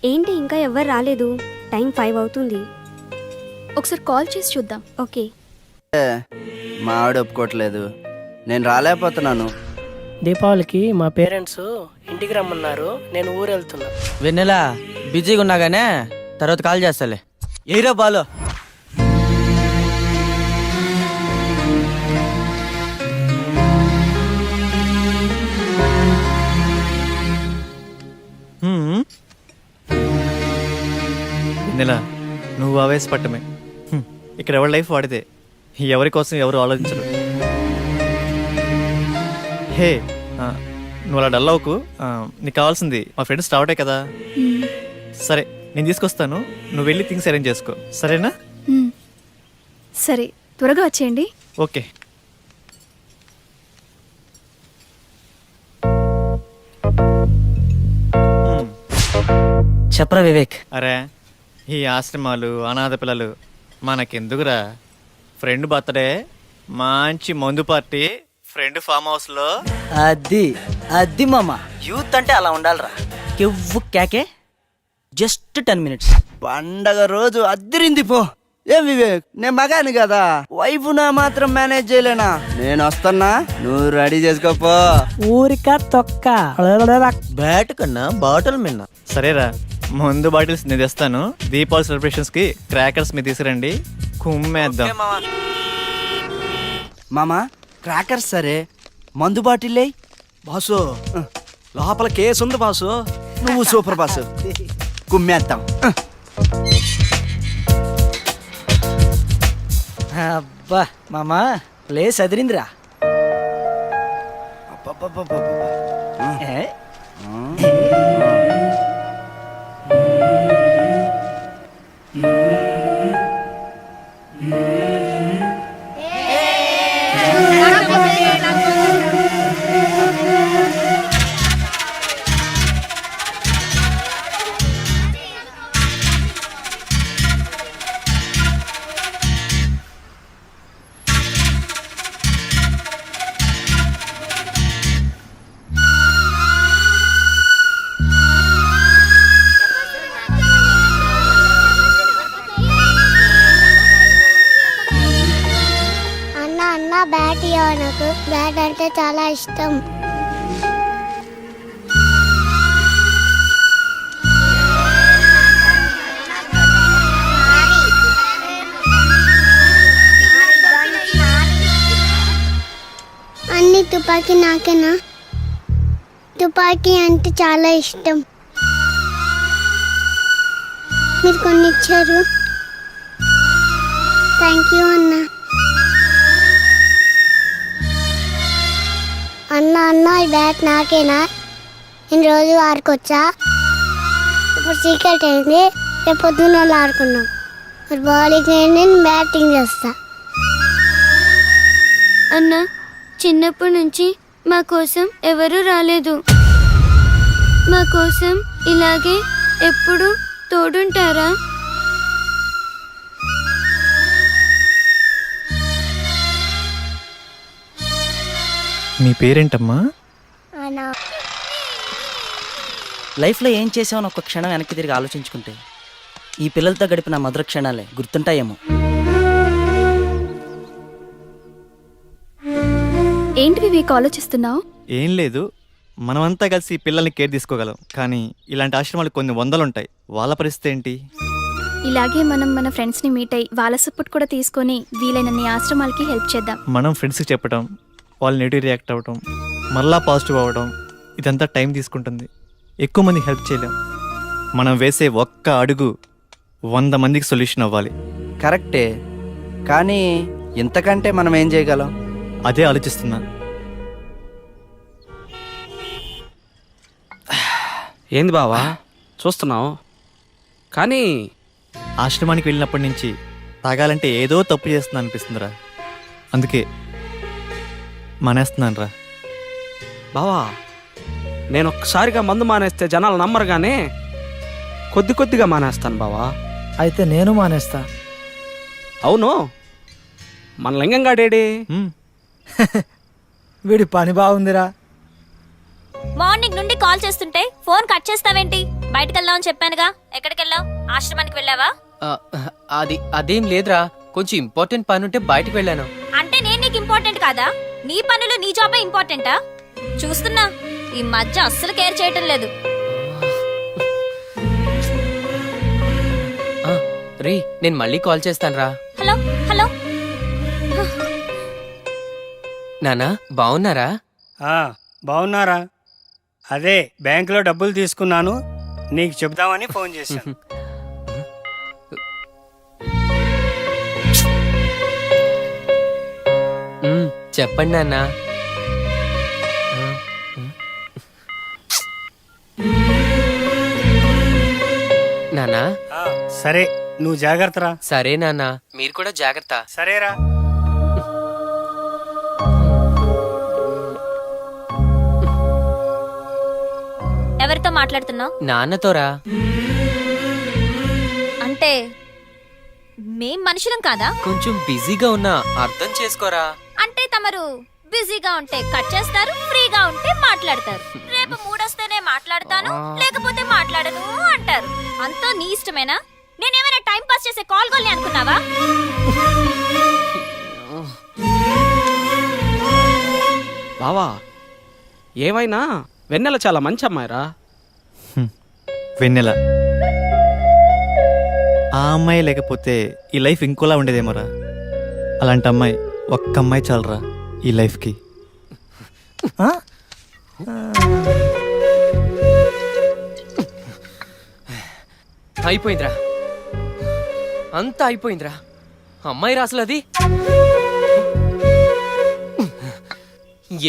ఏంటి ఇంకా ఎవ్వరు రాలేదు? టైం 5 అవుతుంది. ఒకసారి కాల్ చేసి చూద్దాం. ఓకే. మా ఆవిడ ఒప్పుకోవట్లేదు, నేను రాలేకపోతున్నాను. దీపావళికి మా పేరెంట్స్ ఇంటికి రమ్మన్నారు, నేను ఊరు వెళ్తున్నా. వెన్నెలా, బిజీగా ఉన్నాగానే తర్వాత కాల్ చేస్తాలే. ఏరా బాలో. నెల నువ్వు ఆవేశపట్టమే. ఇక్కడ ఎవరి లైఫ్ వాడితే, ఎవరి కోసం ఎవరు ఆలోచించరు. హే, నువ్వు అలా డల్ అవ్వకు. నీకు కావాల్సింది మా ఫ్రెండ్స్ రావటే కదా. సరే, నేను తీసుకొస్తాను, నువ్వు వెళ్ళి థింగ్స్ అరేంజ్ చేసుకో, సరేనా? సరే, త్వరగా వచ్చేయండి. ఓకే. చెప్పరా వివేక్. అరే, ఈ ఆశ్రమాలు, అనాథ పిల్లలు మనకెందుకురా? ఫ్రెండ్ బర్త్డే, మంచి మందు పార్టీ, ఫ్రెండ్ ఫామ్ హౌస్ లో. అది మామ, యూత్ అంటే అలా ఉండాలిరా. కెవ్వు కేకే, జస్ట్ 10 minutes. పండగ రోజు అద్దరింది పో. ఏం వివేక్, నేను మగాని కదా, వైఫ్ నా మాత్రం మేనేజ్ చేయలేనా? నేను వస్తున్నా, నువ్వు రెడీ చేసుకోపో. ఊరిక తొక్క బ్యాట్ కన్నా బాటిల్ మిన్న. సరేరా, ముందు బాటిల్స్ నేను తెస్తాను. దీపావళి సెలబ్రేషన్స్ కి క్రాకర్స్ మీద తీసుకురండి, కుమ్మేద్దాం. మామా క్రాకర్స్ సరే, మందు బాటిల్ బాసు లోపల కేసు ఉంది బాసు. నువ్వు సూపర్ బాసు, కుమ్మేద్దాం. అబ్బా మామా ప్లేస్ అదిరిందిరా. ఏ? అన్న బ్యాట్ ఇవ్వ, నాకు బ్యాట్ అంటే చాలా ఇష్టం. అన్ని తుపాకీ నాకేనా? తుపాకీ అంటే చాలా ఇష్టం. మీరు కొన్ని ఇచ్చారు, థ్యాంక్ యూ అన్న. అన్న ఈ బ్యాట్ నాకేనా? నేను రోజు ఆడుకోవచ్చా? ఇప్పుడు సీక్రెట్ అయింది, రేపు పొద్దున్న ఆడుకున్నాం. మరి బౌలింగ్ నేను బ్యాటింగ్ చేస్తా. అన్న, చిన్నప్పటి నుంచి మా కోసం ఎవరూ రాలేదు. మా కోసం ఇలాగే ఎప్పుడు తోడుంటారా? నీ పేరేంటమ్మా? లైఫ్లో ఏం చేసామని ఒక్క క్షణం వెనక్కి తిరిగి ఆలోచించుకుంటే ఈ పిల్లలతో గడిపిన మధుర క్షణాలే గుర్తుంటాయేమో. ఏంటి వివేక్ ఆలోచిస్తున్నావు? ఏం లేదు, మనమంతా కలిసి పిల్లల్ని కేర్ తీసుకోగలం, కానీ ఇలాంటి ఆశ్రమాలు కొన్ని వందలు ఉంటాయి. వాళ్ళ పరిస్థితి ఏంటి? ఇలాగే మనం మన ఫ్రెండ్స్ని మీట్ అయ్యి వాళ్ళ సపోర్ట్ కూడా తీసుకొని వీలైనన్ని ఆశ్రమాలకి హెల్ప్ చేద్దాం. మనం ఫ్రెండ్స్కి చెప్పడం, వాళ్ళు నెగిటివ్ రియాక్ట్ అవ్వడం, మళ్ళా పాజిటివ్ అవ్వడం, ఇదంతా టైం తీసుకుంటుంది. ఎక్కువ మందికి హెల్ప్ చేయలేం. మనం వేసే ఒక్క అడుగు 100 మందికి సొల్యూషన్ అవ్వాలి. కరెక్టే, కానీ ఇంతకంటే మనం ఏం చేయగలం? అదే ఆలోచిస్తున్నా. ఏంది బావా చూస్తున్నావు? కానీ ఆశ్రమానికి వెళ్ళినప్పటి నుంచి తాగాలంటే ఏదో తప్పు చేస్తున్నా అనిపిస్తుందిరా. అందుకే మానేస్తున్నాను రా. బావా, నేను ఒక్కసారిగా మందు మానేస్తే జనాలు నమ్మరు, కానీ కొద్ది కొద్దిగా మానేస్తాను బావా. అయితే నేను మానేస్తా. అవును, మన లింగంగాడేడి? వీడి పని బాగుందిరా. మార్నింగ్ నుండి కాల్ చేస్తుంటే ఫోన్ కట్ చేస్తావేంటి? బయటకు వెళ్దామని చెప్పానుగా, ఎక్కడికి వెళ్ళావు? ఆశ్రమానికి వెళ్ళావా? అదేం లేదురా, కొంచెం ఇంపార్టెంట్ పని ఉంటే బయటకు వెళ్ళాను. అంటే నేను నీకు ఇంపార్టెంట్ కాదా? నీ పనులు నీ జాబే ఇంపార్టెంటా? చూస్తున్నా ఈ మధ్య అస్సలు కేర్ చేయటం లేదు. రే, నేను మళ్ళీ కాల్ చేస్తాను రా. Hello hello. నానా, బాగున్నారా? బాగున్నారా? అదే బ్యాంకులో డబ్బులు తీసుకున్నాను, నీకు చెప్దామని ఫోన్ చేశాను. చెప్పండి నాన్న. నానా, సరే, నువ్వు జాగ్రత్తరా. సరే నాన్న, మీరు కూడా జాగ్రత్త. సరేరా. ఎవరితో మాట్లాడుతున్నావు? నాన్నతోరా. అంటే మేం మనుషులం కాదా? కొంచెం బిజీగా ఉన్నా అర్థం చేసుకోరా. అంటే తమరు బిజీగా ఉంటే కట్ చేస్తారు, ఫ్రీగా ఉంటే మాట్లాడతారు. రేపు మూడొస్తేనే మాట్లాడతాను, లేకపోతే మాట్లాడను అంటారు. అంతా నీ ఇష్టమేనా? నేనేమైనా టైం పాస్ చేసే కాల్ గోల్ని అనుకున్నావా? బావా ఏమైనా వెన్నెల చాలా మంచి అమ్మాయిరా. వెన్నెల ఆ అమ్మాయి లేకపోతే ఈ లైఫ్ ఇంకోలా ఉండేదేమోరా. అలాంటి అమ్మాయి, ఒక్క అమ్మాయి చాలరా ఈ లైఫ్కి. అయిపోయిందిరా, అంతా అయిపోయిందిరా. అమ్మాయి రాసులు అది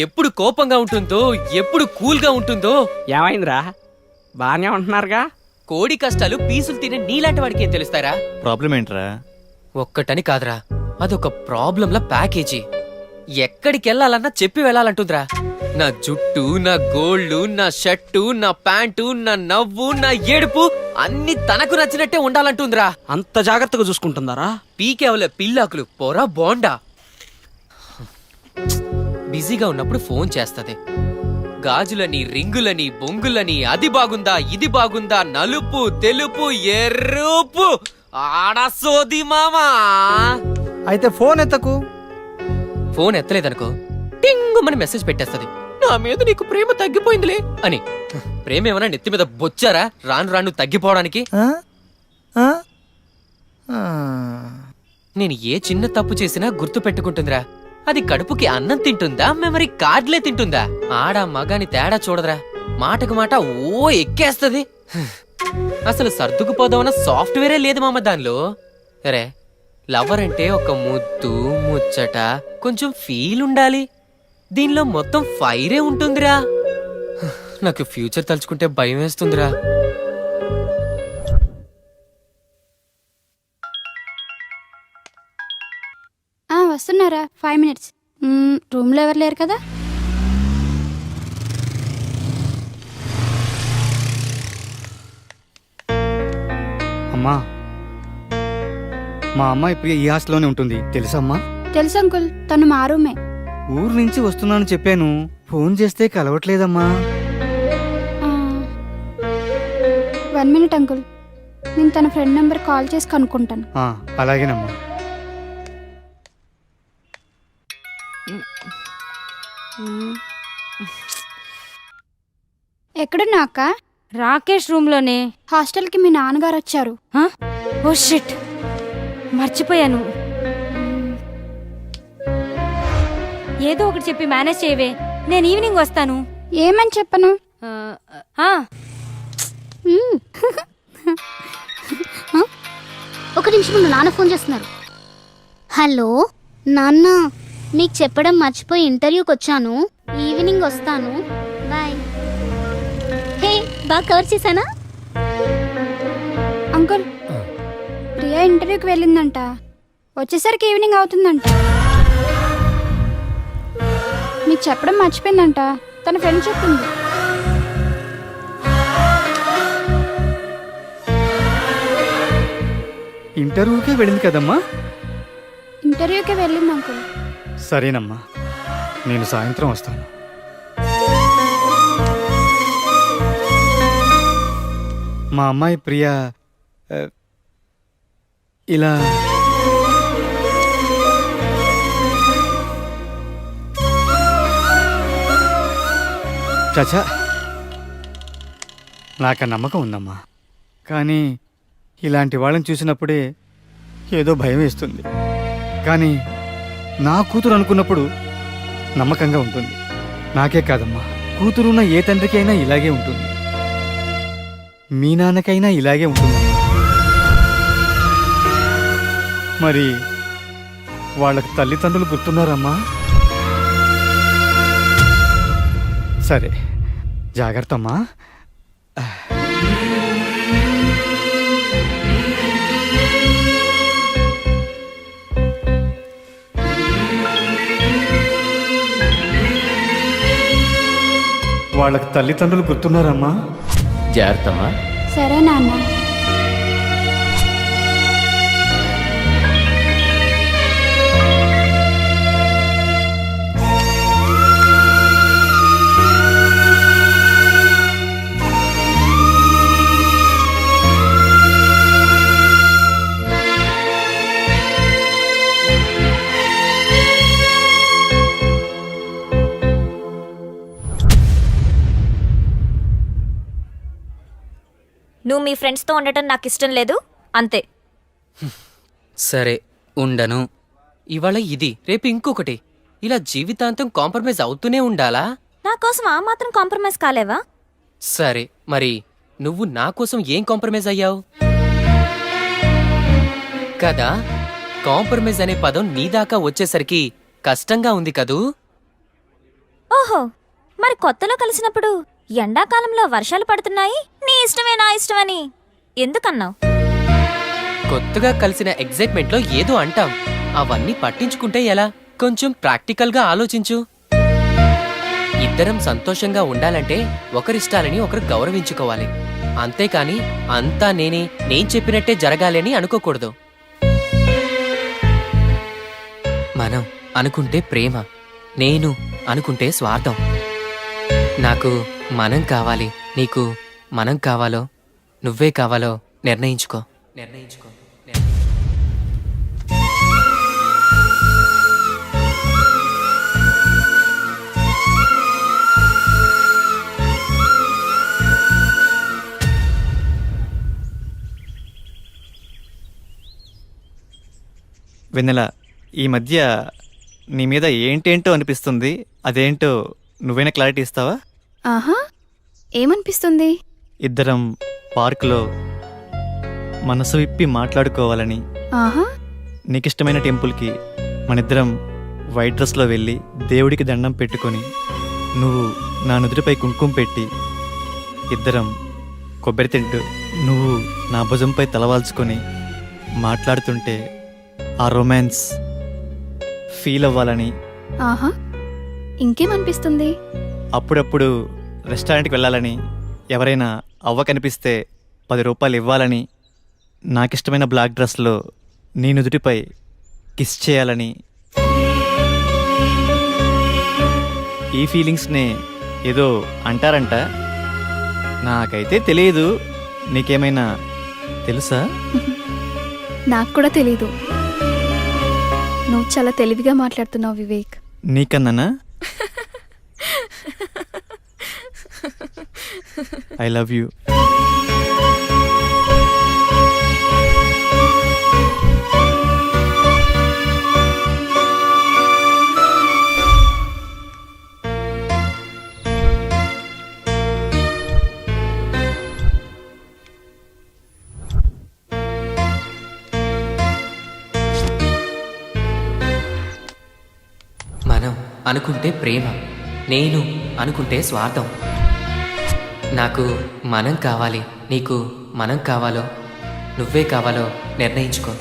ఎప్పుడు కోపంగా ఉంటుందో, ఎప్పుడు కూల్గా ఉంటుందో. ఏమైందిరా? బానే ఉంటున్నారుగా. కోడి కష్టాలు పీసులు తినే నీలాంటి వాడికి ఏం తెలుస్తారా? ప్రాబ్లం ఏంట్రా? ఒక్కటని కాదురా, అదొక ప్రాబ్లంల ప్యాకేజీ. ఎక్కడికి వెళ్ళాలన్నా చెప్పి వెళ్ళాలంటుందిరా. నా జుట్టు, నా గోల్డ్, నా షర్టు, నా ప్యాంటు, నా నవ్వు, నా ఏడుపు అన్ని తనకు నచ్చినట్టే ఉండాలంటుందిరా. అంత జాగ్రత్తగా చూసుకుంటుందారా? పీకేవల పిల్లాకులు పొరా బోండా. బిజీగా ఉన్నప్పుడు ఫోన్ చేస్తది. గాజులని, రింగులని, బొంగులని, అది బాగుందా, ఇది బాగుందా, నలుపు, తెలుపు, ఎరుపు, ఆడసోది మామా. అయితే ఫోన్ ఎత్తకు. ఫోన్ ఎత్తలేదనుకో టింగుమని మెసేజ్ పెట్టేస్తది. నా మీద నీకు ప్రేమ తగ్గిపోయిందిలే అని. ప్రేమ ఏమన్నా నెత్తి మీద బొచ్చారా రాను రాను తగ్గిపోవడానికి? నేను ఏ చిన్న తప్పు చేసినా గుర్తు పెట్టుకుంటుందిరా. అది కడుపుకి అన్నం తింటుందా, మెమరీ కార్డులే తింటుందా? ఆడ మగాని తేడా చూడదురా. మాటకు మాట ఓ ఎక్కేస్తది. అసలు సర్దుకుపోదామన్న సాఫ్ట్వేరే లేదు మామ దానిలో. రే, లవర్ అంటే ఒక ముద్దు, ముచ్చట, కొంచెం ఫీల్ ఉండాలి. దీనిలో మొత్తం ఫైరే ఉంటుందిరా. నాకు ఫ్యూచర్ తలుచుకుంటే భయం వేస్తుందిరా. వస్తున్నారా? 5 minutes. రూమ్లో ఎవరు లేరు కదా? అమ్మా, మా అమ్మ ఇప్పుడు ఈ హాస్టల్లోనే ఉంటుంది తెలుసమ్మా? తెలుసు అంకుల్, తను మా రూమే. ఊరు నుంచి వస్తున్నాను చెప్పాను, ఫోన్ చేస్తే కలవట్లేదమ్మా. 1 minute అంకుల్, నేను తన ఫ్రెండ్ నెంబర్ కాల్ చేసి కనుక్కుంటాను. అలాగేనమ్మా. ఎక్కడున్నా అక్క? రాకేష్ రూమ్లోనే. హాస్టల్కి మీ నాన్నగారు వచ్చారు. ఓ షిట్, మర్చిపోయాను. ఏదో ఒకటి చెప్పి మేనేజ్ చేయవే, నేను ఈవినింగ్ వస్తాను. ఏమని చెప్పను? ఒక నిమిషం ఉండు, నాన్న ఫోన్ చేస్తున్నారు. హలో నాన్న, మీకు చెప్పడం మర్చిపోయి ఇంటర్వ్యూకి వచ్చాను. ఈవినింగ్ వస్తాను, బాయ్. హే, బాగా కవర్ చేశానా? అంకుల్, ప్రియా ఇంటర్వ్యూకి వెళ్ళిందంట, వచ్చేసరికి ఈవినింగ్ అవుతుందంట. మీకు చెప్పడం మర్చిపోయిందంట, తన ఫ్రెండ్ చెప్పింది. ఇంటర్వ్యూకే వెళ్ళింది కదమ్మా? ఇంటర్వ్యూకి వెళ్ళింది అంకుల్. సరేనమ్మా, నేను సాయంత్రం వస్తాను. మా అమ్మాయి ప్రియా ఇలా చచా, నాకు నమ్మకం ఉందమ్మా. కానీ ఇలాంటి వాళ్ళని చూసినప్పుడే ఏదో భయం వేస్తుంది. కానీ నా కూతురు అనుకున్నప్పుడు నమ్మకంగా ఉంటుంది. నాకే కాదమ్మా, కూతురున్న ఏ తండ్రికి అయినా ఇలాగే ఉంటుంది. మీ నాన్నకైనా ఇలాగే ఉంటుంది. మరి వాళ్ళకి తల్లిదండ్రులు గుర్తున్నారమ్మా? సరే, జాగ్రత్త అమ్మా. వాళ్ళకి తల్లిదండ్రులు గుర్తున్నారమ్మా? జాగ్రత్తమ్మా. సరే నాన్న. నువ్వు మీ ఫ్రెండ్స్తో ఉండటం నాకు ఇష్టం లేదు అంతే. సరే ఉండను. ఇవాళ ఇది, రేపు ఇంకొకటి. ఇలా జీవితాంతం కాంప్రమైజ్ అవుతూనే ఉండాలా? నా కోసం ఆ మాత్రం కాంప్రమైజ్ కాలేవా? సరే మరి నువ్వు నా కోసం ఏం కాంప్రమైజ్ అయ్యావు? కదా, కాంప్రమైజ్ అనే పదం నీ దాకా వచ్చేసరికి కష్టంగా ఉంది కదూ? ఓహో, మరి కొత్తలో కలిసినప్పుడు ఎండాకాలంలో వర్షాలు పడుతున్నాయి, నీ ఇష్టమే నా ఇష్టమని ఎందుకన్నావు? కొత్తగా కలిసిన ఎగ్జైట్మెంట్లో ఏదో అంటాం. అవన్నీ పట్టించుకుంటే ఎలా? కొంచెం ప్రాక్టికల్గా ఆలోచించు. ఇద్దరం సంతోషంగా ఉండాలంటే ఒకరిష్టాలని ఒకరు గౌరవించుకోవాలి. అంతేకాని అంతా నేను చెప్పినట్టే జరగాలి అని అనుకోకూడదు. మనం అనుకుంటే ప్రేమ, నేను అనుకుంటే స్వార్థం. నాకు మనం కావాలి, నీకు మనం కావాలో నువ్వే కావాలో నిర్ణయించుకో. వెన్నెల, ఈ మధ్య నీ మీద ఏంటేంటో అనిపిస్తుంది. అదేంటో నువ్వైనా క్లారిటీ ఇస్తావా? ఆహా, ఏమనిపిస్తుంది? ఇద్దరం పార్కులో మనసు విప్పి మాట్లాడుకోవాలని, ఆహా, నీకిష్టమైన టెంపుల్కి మనిద్దరం వైట్ డ్రెస్లో వెళ్ళి దేవుడికి దండం పెట్టుకొని, నువ్వు నా నుదుటిపై కుంకుమ పెట్టి, ఇద్దరం కొబ్బరి తింటూ నువ్వు నా భుజంపై తలవాల్చుకొని మాట్లాడుతుంటే ఆ రొమాన్స్ ఫీల్ అవ్వాలని. ఆహా, ఇంకేమనిపిస్తుంది? అప్పుడప్పుడు రెస్టారెంట్కి వెళ్ళాలని, ఎవరైనా అవ్వ కనిపిస్తే 10 రూపాయలు ఇవ్వాలని, నాకిష్టమైన బ్లాక్ డ్రెస్లో నీ నుదుటిపై కిస్ చేయాలని. ఈ ఫీలింగ్స్నే ఏదో అంటారంట, నాకైతే తెలియదు. నీకేమైనా తెలుసా? నాకు కూడా తెలీదు. నువ్వు చాలా తెలివిగా మాట్లాడుతున్నావు వివేక్. నీకన్నానా? I love you. మనం అనుకుంటే ప్రేమ, నేను అనుకుంటే స్వార్థం. నాకు మనం కావాలి, నీకు మనం కావాలో నువ్వే కావాలో నిర్ణయించుకో.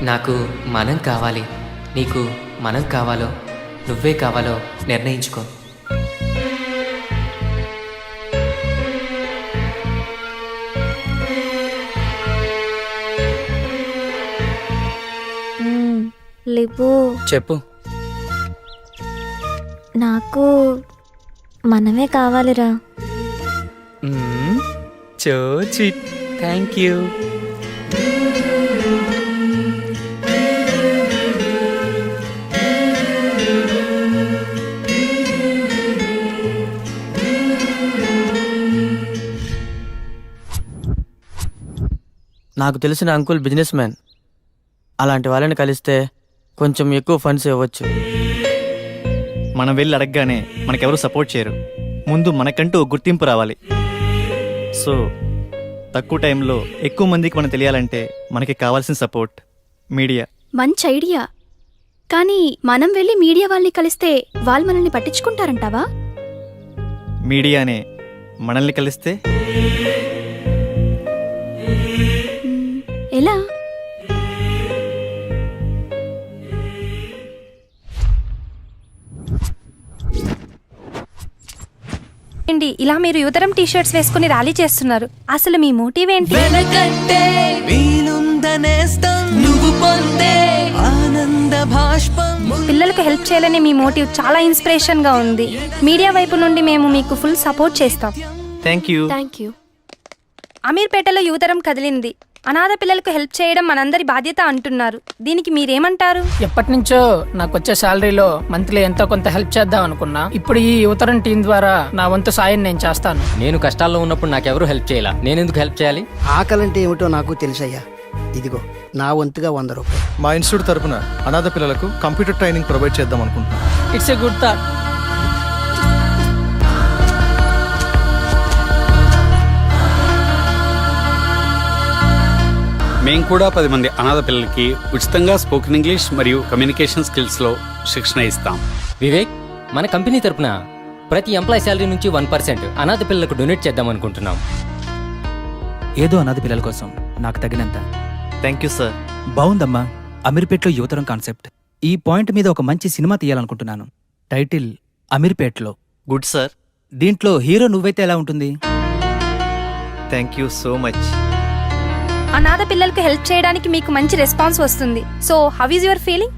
నాకు మనం కావాలి, నీకు మనం కావాలో నువ్వే కావాలో నిర్ణయించుకో. లిబు, చెప్పు. నాకు మనమే కావాలిరా. So sweet, thank you. నాకు తెలిసిన అంకుల్ బిజినెస్ మ్యాన్. అలాంటి వాళ్ళని కలిస్తే కొంచెం ఎక్కువ ఫండ్స్ ఇవ్వచ్చు. మనం వెళ్ళి అడగగానే మనకెవరు సపోర్ట్ చేయరు. ముందు మనకంటూ గుర్తింపు రావాలి. సో తక్కువ టైంలో ఎక్కువ మందికి మనం తెలియాలంటే మనకి కావాల్సిన సపోర్ట్ మీడియా. మంచి ఐడియా. కానీ మనం వెళ్ళి మీడియా వాళ్ళని కలిస్తే వాళ్ళు మనల్ని పట్టించుకుంటారంటావా? మీడియానే మనల్ని కలిస్తే ఎలా? ఇలా మీరు యువతరం టీషర్ట్స్ వేసుకుని ర్యాలీ చేస్తున్నారు. అసలు మీ మోటివ్ ఏంటి? పిల్లలకు హెల్ప్ చేయాలని మీ మోటివ్ చాలా ఇన్స్పిరేషన్ గా ఉంది. మీడియా వైపు నుండి మేము మీకు ఫుల్ సపోర్ట్ చేస్తాం. Thank you. Thank you. అమీర్పేటలో యువతరం కదిలింది. అనాథ పిల్లలకు హెల్ప్ చేయడం మనందరి బాధ్యత అంటున్నారు. దీనికి మీరేమంటారు? ఎప్పటి నుంచో నాకు వచ్చే శాలరీలో మంత్లీ ఎంతో కొంత హెల్ప్ చేద్దాం అనుకున్నా. ఇప్పుడు ఈ యువతరం టీం ద్వారా నా వంతు సాయం నేను చేస్తాను. నేను కష్టాల్లో ఉన్నప్పుడు నాకెవరూ హెల్ప్ చేయాల, నేను ఎందుకు హెల్ప్ చేయాలి? ఆకలంటే ఏమిటో నాకు తెలుసయ్యా. ఇదిగో నా వంతుగా 100 రూపాయలు. మా ఇన్స్టిట్యూట్ తరపున అనాథ పిల్లలకు కంప్యూటర్ ట్రైనింగ్ ప్రొవైడ్ చేద్దాం అనుకుంటున్నాం. It's a good thought. మేము కూడా 10 మంది అనాథ పిల్లలకి ఉచితంగా స్పోకెన్ ఇంగ్లీష్ మరియు కమ్యూనికేషన్ స్కిల్స్లో శిక్షణ ఇస్తాం. వివేక్, మన కంపెనీ తరపున ప్రతి ఎంప్లాయ్ శాలరీ నుంచి 1% అనాథ పిల్లలకు డొనేట్ చేద్దాం అనుకుంటున్నాం. ఏదో అనాథ పిల్లల కోసం నాకు తగినంత. Thank you sir. బాగుందమ్మా. అమీర్పేట్లో యువతరం కాన్సెప్ట్. ఈ పాయింట్ మీద ఒక మంచి సినిమా తీయాలనుకుంటున్నాను. టైటిల్ అమీర్పేట్లో. Good sir. దీంట్లో హీరో నువ్వైతే ఎలా ఉంటుంది? Thank you so much. అనాథ పిల్లలకు హెల్ప్ చేయడానికి మీకు మంచి రెస్పాన్స్ వస్తుంది. So how is your feeling?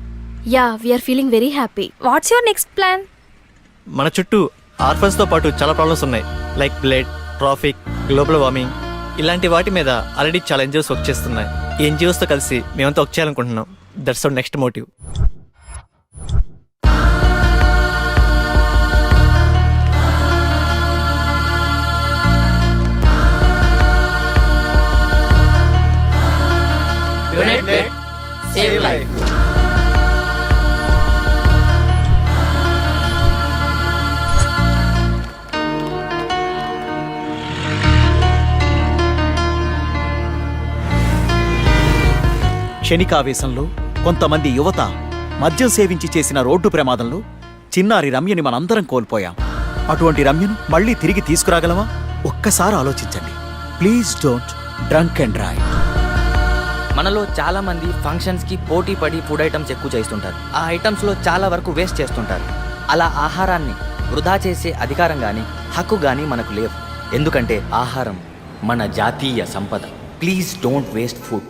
Yeah, we are feeling very happy. What's your next plan? మన చుట్టూ ఆర్ఫన్స్తో పాటు చాలా ప్రాబ్లమ్స్ ఉన్నాయి. Like blood, traffic, global warming, ఇలాంటి వాటి మీద ఆల్రెడీ చాలా ఎన్జిఓస్ వర్క్ చేస్తున్నాయి. ఈ ఎన్జిఓస్తో కలిసి మేమంతా వర్క్ చేయాలనుకుంటున్నాం. That's our next motive. Donate blood, save life. క్షణికావేశంలో కొంతమంది యువత మద్యం సేవించి చేసిన రోడ్డు ప్రమాదంలో చిన్నారి రమ్యని మనందరం కోల్పోయాం. అటువంటి రమ్యను మళ్ళీ తిరిగి తీసుకురాగలమా? ఒక్కసారి ఆలోచించండి. Please don't drunk and drive. మనలో చాలా మంది ఫంక్షన్స్ కి పోటీ పడి ఫుడ్ ఐటమ్స్ ఎక్కువ చేస్తుంటారు. ఆ ఐటమ్స్ లో చాలా వరకు వేస్ట్ చేస్తుంటారు. అలా ఆహారాన్ని వృధా చేసే అధికారం గాని హక్కు గాని మనకు లేవు. ఎందుకంటే ఆహారం మన జాతీయ సంపద. Please don't waste food.